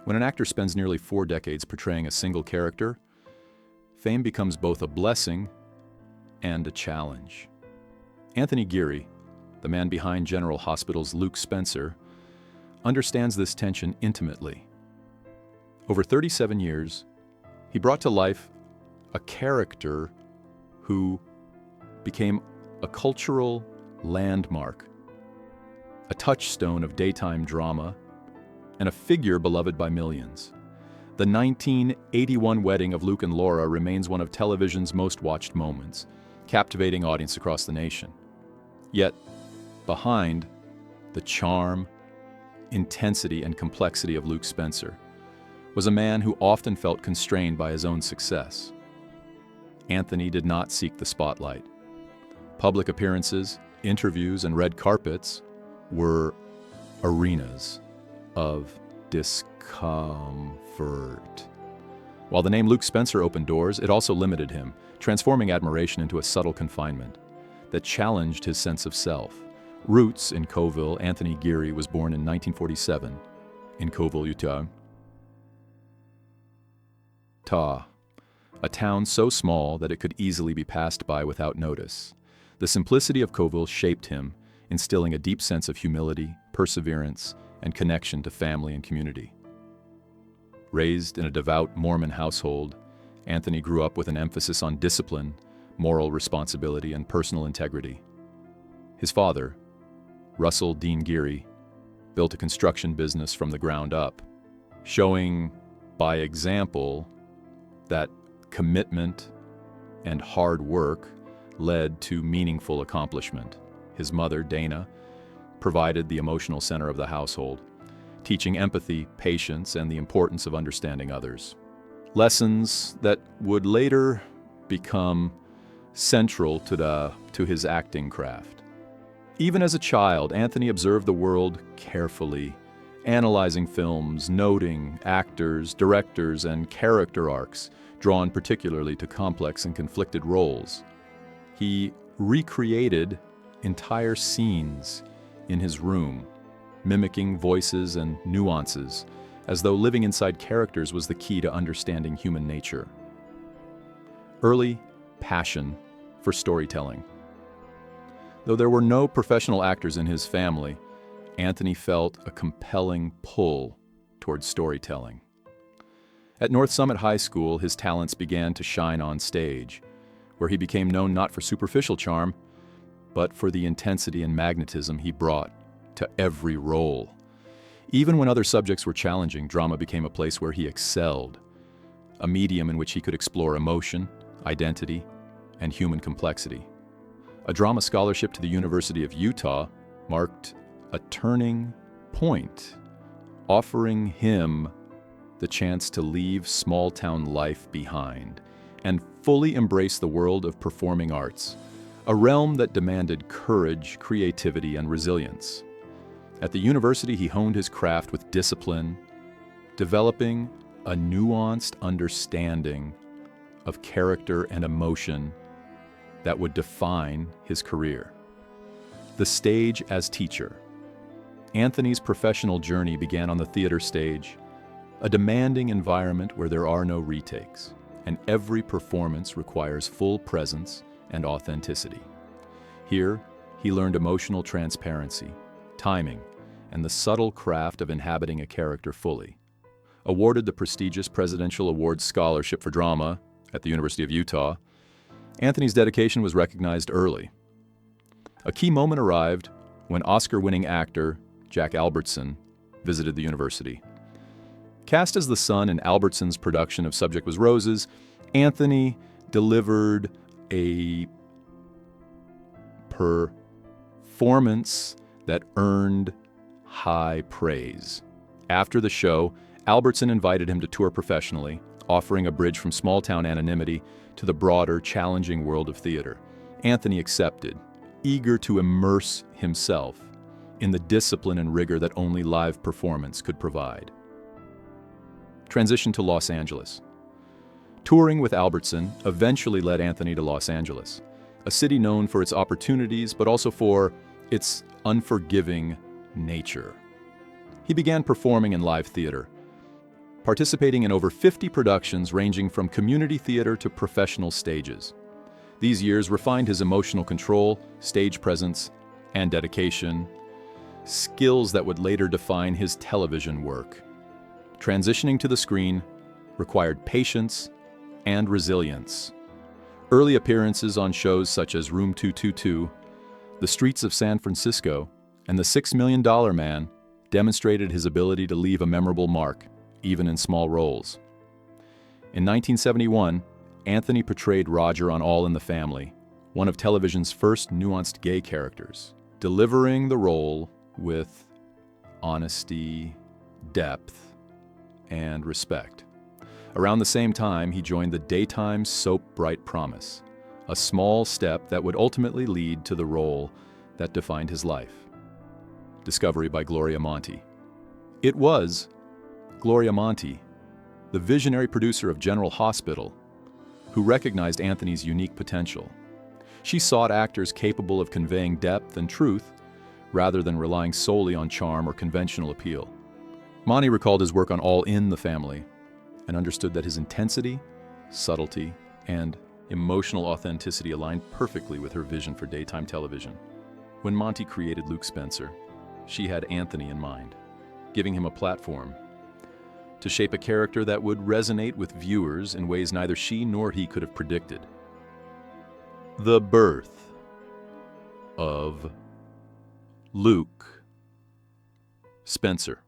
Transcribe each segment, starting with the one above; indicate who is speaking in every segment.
Speaker 1: When an actor spends nearly 4 decades portraying a single character, fame becomes both a blessing and a challenge. Anthony Geary, the man behind General Hospital's Luke Spencer, understands this tension intimately. Over 37 years, he brought to life a character who became a cultural landmark, a touchstone of daytime drama, and a figure beloved by millions. The 1981 wedding of Luke and Laura remains one of television's most watched moments, captivating audiences across the nation. Yet, behind the charm, intensity, and complexity of Luke Spencer was a man who often felt constrained by his own success. Anthony did not seek the spotlight. Public appearances, interviews, and red carpets were arenas of discomfort. While the name Luke Spencer opened doors, it also limited him, transforming admiration into a subtle confinement that challenged his sense of self. Roots in Coville, Anthony Geary was born in 1947 in Coville, Utah, a town so small that it could easily be passed by without notice. The simplicity of Coville shaped him, instilling a deep sense of humility, perseverance, and connection to family and community. Raised in a devout Mormon household, Anthony grew up with an emphasis on discipline, moral responsibility, and personal integrity. His father, Russell Dean Geary, built a construction business from the ground up, showing by example that commitment and hard work led to meaningful accomplishment. His mother, Dana, provided the emotional center of the household, teaching empathy, patience, and the importance of understanding others. Lessons that would later become central to his acting craft. Even as a child, Anthony observed the world carefully, analyzing films, noting actors, directors, and character arcs, drawn particularly to complex and conflicted roles. He recreated entire scenes in his room, mimicking voices and nuances, as though living inside characters was the key to understanding human nature. Early passion for storytelling. Though there were no professional actors in his family, Anthony felt a compelling pull towards storytelling. At North Summit High School, his talents began to shine on stage, where he became known not for superficial charm, but for the intensity and magnetism he brought to every role. Even when other subjects were challenging, drama became a place where he excelled, a medium in which he could explore emotion, identity, and human complexity. A drama scholarship to the University of Utah marked a turning point, offering him the chance to leave small-town life behind and fully embrace the world of performing arts, a realm that demanded courage, creativity, and resilience. At the university, he honed his craft with discipline, developing a nuanced understanding of character and emotion that would define his career. The stage as teacher. Anthony's professional journey began on the theater stage, a demanding environment where there are no retakes, and every performance requires full presence and authenticity. Here, he learned emotional transparency, timing, and the subtle craft of inhabiting a character fully. Awarded the prestigious Presidential Award Scholarship for Drama at the University of Utah, Anthony's dedication was recognized early. A key moment arrived when Oscar-winning actor Jack Albertson visited the university. Cast as the son in Albertson's production of Subject Was Roses, Anthony delivered a performance that earned high praise. After the show, Albertson invited him to tour professionally, offering a bridge from small-town anonymity to the broader, challenging world of theater. Anthony accepted, eager to immerse himself in the discipline and rigor that only live performance could provide. Transition to Los Angeles. Touring with Albertson eventually led Anthony to Los Angeles, a city known for its opportunities but also for its unforgiving nature. He began performing in live theater, participating in over 50 productions ranging from community theater to professional stages. These years refined his emotional control, stage presence, and dedication, skills that would later define his television work. Transitioning to the screen required patience and resilience. Early appearances on shows such as Room 222, The Streets of San Francisco, and The $6 Million Man demonstrated his ability to leave a memorable mark, even in small roles. In 1971, Anthony portrayed Roger on All in the Family, one of television's first nuanced gay characters, delivering the role with honesty, depth, and respect. Around the same time, he joined the daytime soap Bright Promise, a small step that would ultimately lead to the role that defined his life. Discovery by Gloria Monty. It was Gloria Monty, the visionary producer of General Hospital, who recognized Anthony's unique potential. She sought actors capable of conveying depth and truth rather than relying solely on charm or conventional appeal. Monty recalled his work on All in the Family and understood that his intensity, subtlety, and emotional authenticity aligned perfectly with her vision for daytime television. When Monty created Luke Spencer, she had Anthony in mind, giving him a platform to shape a character that would resonate with viewers in ways neither she nor he could have predicted. The birth of Luke Spencer.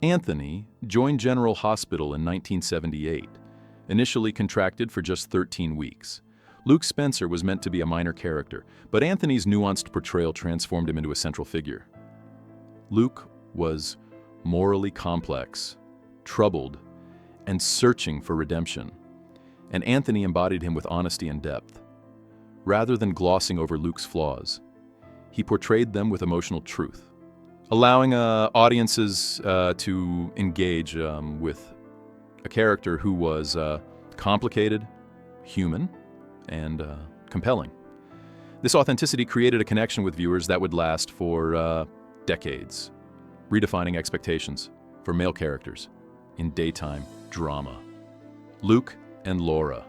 Speaker 1: Anthony joined General Hospital in 1978, initially contracted for just 13 weeks. Luke Spencer was meant to be a minor character, but Anthony's nuanced portrayal transformed him into a central figure. Luke was morally complex, troubled, and searching for redemption, and Anthony embodied him with honesty and depth. Rather than glossing over Luke's flaws, he portrayed them with emotional truth, allowing audiences to engage with a character who was complicated, human, and compelling. This authenticity created a connection with viewers that would last for decades, redefining expectations for male characters in daytime drama. Luke and Laura,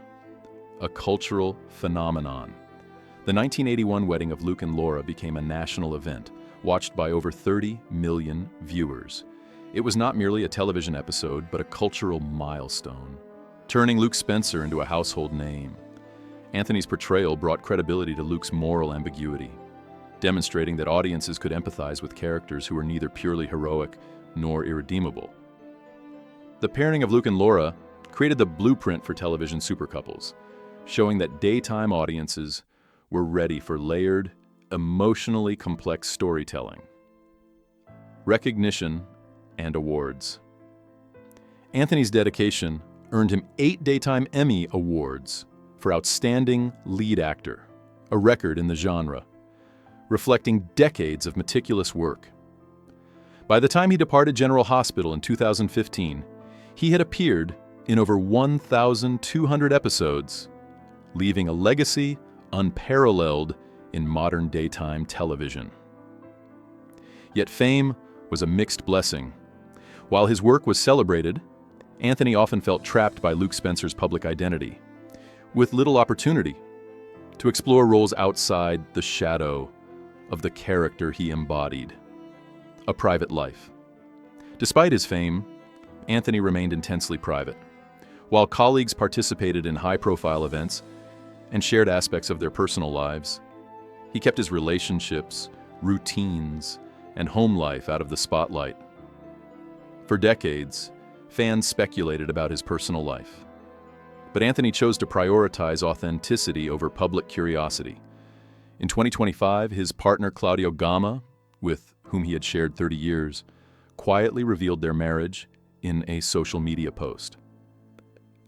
Speaker 1: a cultural phenomenon. The 1981 wedding of Luke and Laura became a national event, watched by over 30 million viewers. It was not merely a television episode, but a cultural milestone, turning Luke Spencer into a household name. Anthony's portrayal brought credibility to Luke's moral ambiguity, demonstrating that audiences could empathize with characters who were neither purely heroic nor irredeemable. The pairing of Luke and Laura created the blueprint for television supercouples, showing that daytime audiences were ready for layered, emotionally complex storytelling. Recognition and awards. Anthony's dedication earned him 8 Daytime Emmy Awards for Outstanding Lead Actor, a record in the genre, reflecting decades of meticulous work. By the time he departed General Hospital in 2015, he had appeared in over 1,200 episodes, leaving a legacy unparalleled in modern daytime television. Yet fame was a mixed blessing. While his work was celebrated, Anthony often felt trapped by Luke Spencer's public identity, with little opportunity to explore roles outside the shadow of the character he embodied, a private life. Despite his fame, Anthony remained intensely private. While colleagues participated in high-profile events and shared aspects of their personal lives, he kept his relationships, routines, and home life out of the spotlight. For decades, fans speculated about his personal life. But Anthony chose to prioritize authenticity over public curiosity. In 2025, his partner Claudio Gama, with whom he had shared 30 years, quietly revealed their marriage in a social media post.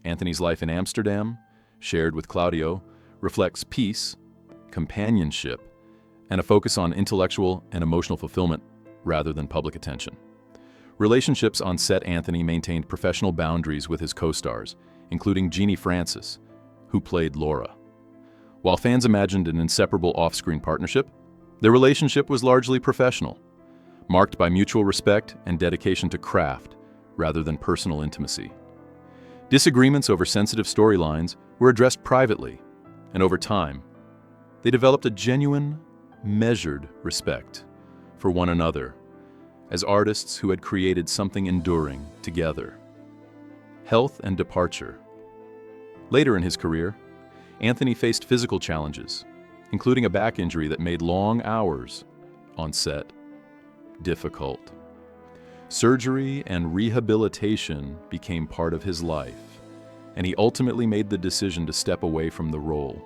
Speaker 1: Anthony's life in Amsterdam, shared with Claudio, reflects peace, companionship, and a focus on intellectual and emotional fulfillment rather than public attention. Relationships on set. Anthony maintained professional boundaries with his co-stars, including Jeannie Francis, who played Laura. While fans imagined an inseparable off-screen partnership, their relationship was largely professional, marked by mutual respect and dedication to craft rather than personal intimacy. Disagreements over sensitive storylines were addressed privately, and over time, they developed a genuine, measured respect for one another as artists who had created something enduring together. Health and departure. Later in his career, Anthony faced physical challenges, including a back injury that made long hours on set difficult. Surgery and rehabilitation became part of his life, and he ultimately made the decision to step away from the role.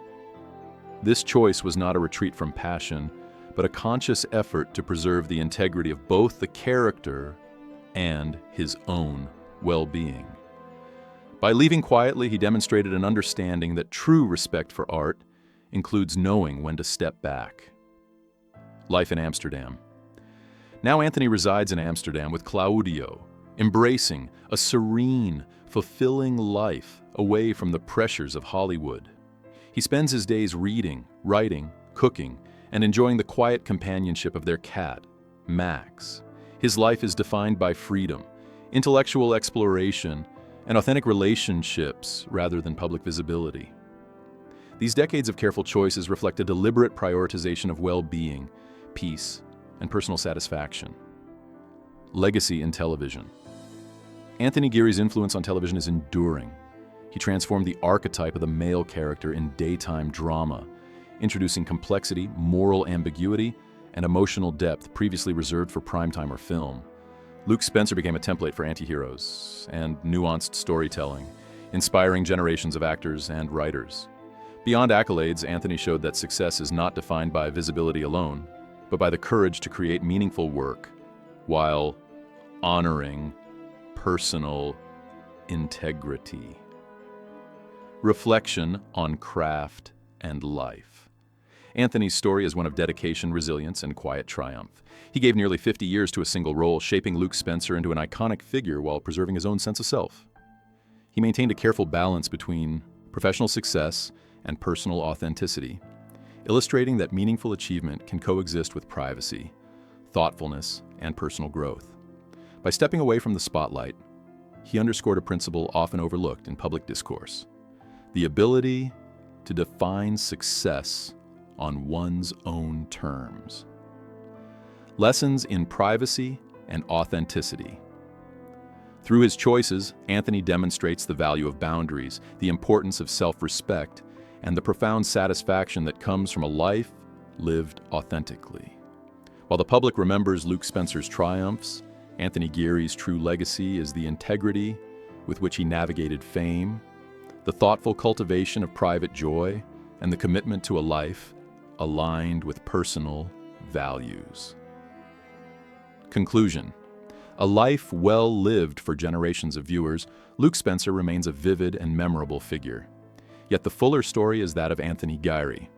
Speaker 1: This choice was not a retreat from passion, but a conscious effort to preserve the integrity of both the character and his own well-being. By leaving quietly, he demonstrated an understanding that true respect for art includes knowing when to step back. Life in Amsterdam. Now Anthony resides in Amsterdam with Claudio, embracing a serene, fulfilling life away from the pressures of Hollywood. He spends his days reading, writing, cooking, and enjoying the quiet companionship of their cat, Max. His life is defined by freedom, intellectual exploration, and authentic relationships rather than public visibility. These decades of careful choices reflect a deliberate prioritization of well-being, peace, and personal satisfaction. Legacy in television. Anthony Geary's influence on television is enduring. He transformed the archetype of the male character in daytime drama, introducing complexity, moral ambiguity, and emotional depth previously reserved for primetime or film. Luke Spencer became a template for antiheroes and nuanced storytelling, inspiring generations of actors and writers. Beyond accolades, Anthony showed that success is not defined by visibility alone, but by the courage to create meaningful work while honoring personal integrity. Reflection on craft and life. Anthony's story is one of dedication, resilience, and quiet triumph. He gave nearly 50 years to a single role, shaping Luke Spencer into an iconic figure while preserving his own sense of self. He maintained a careful balance between professional success and personal authenticity, illustrating that meaningful achievement can coexist with privacy, thoughtfulness, and personal growth. By stepping away from the spotlight, he underscored a principle often overlooked in public discourse: the ability to define success on one's own terms. Lessons in privacy and authenticity. Through his choices, Anthony demonstrates the value of boundaries, the importance of self-respect, and the profound satisfaction that comes from a life lived authentically. While the public remembers Luke Spencer's triumphs, Anthony Geary's true legacy is the integrity with which he navigated fame, the thoughtful cultivation of private joy, and the commitment to a life aligned with personal values. Conclusion. A life well lived for generations of viewers, Luke Spencer remains a vivid and memorable figure. Yet the fuller story is that of Anthony Geary,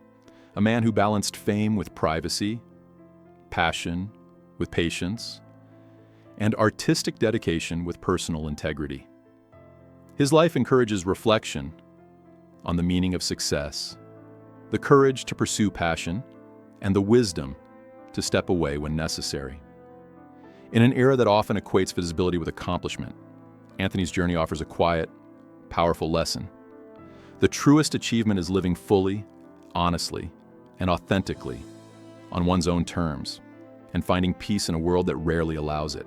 Speaker 1: a man who balanced fame with privacy, passion with patience, and artistic dedication with personal integrity. His life encourages reflection on the meaning of success, the courage to pursue passion, and the wisdom to step away when necessary. In an era that often equates visibility with accomplishment, Anthony's journey offers a quiet, powerful lesson. The truest achievement is living fully, honestly, and authentically on one's own terms, and finding peace in a world that rarely allows it.